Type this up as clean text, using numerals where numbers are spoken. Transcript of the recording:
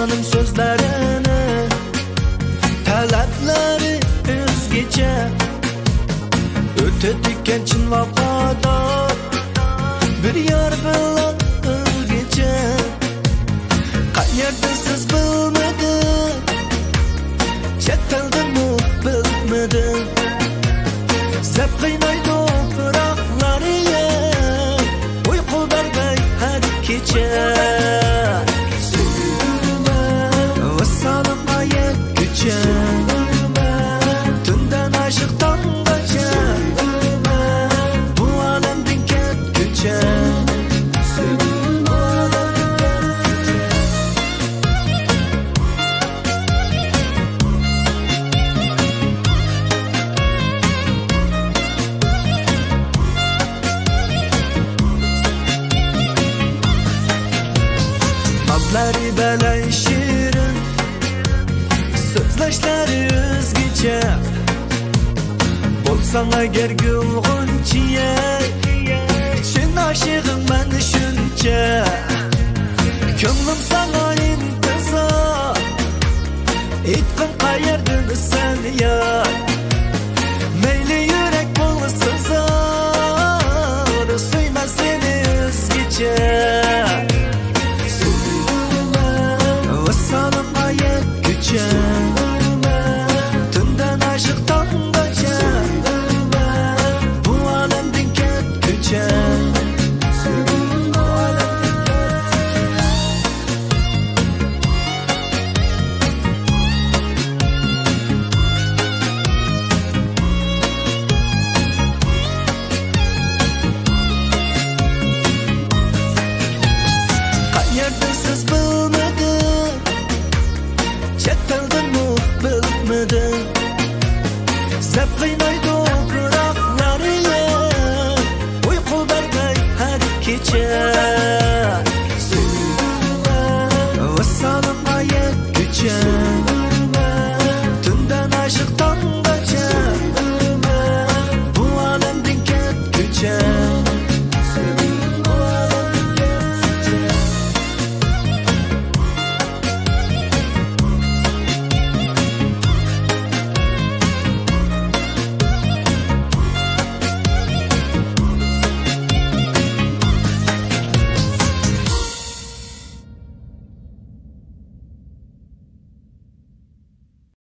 Sevdaning so'zlarini, talablari o'zgacha, o'tadigan chin vafodor bir yor bilan o'lgacha. Qayerda siz bilmadim, chet eldimi bilmadim, zab qiynaydi firoqlariga, uyqu bermay har kecha. Vassalom ayet kecha, tundan oshiq tonggacha, bu olamdan ketguncha. Nazlari balay shirin, so'zlashlari o'zgacha. Bo'lsang agar gulg'unchiya, chin oshig'im men shuncha. Ko'nglim sana intizor, aytqin qayerdan sen yar. Mayli yurak bo'lsa zor, suyma seni o'zgacha. Vassalom ayet kecha, tundan oshiq tonggacha, bu olamdan ketguncha. Qayerda siz bilmadim, chet eldimi bilmadim, zab qiynaydi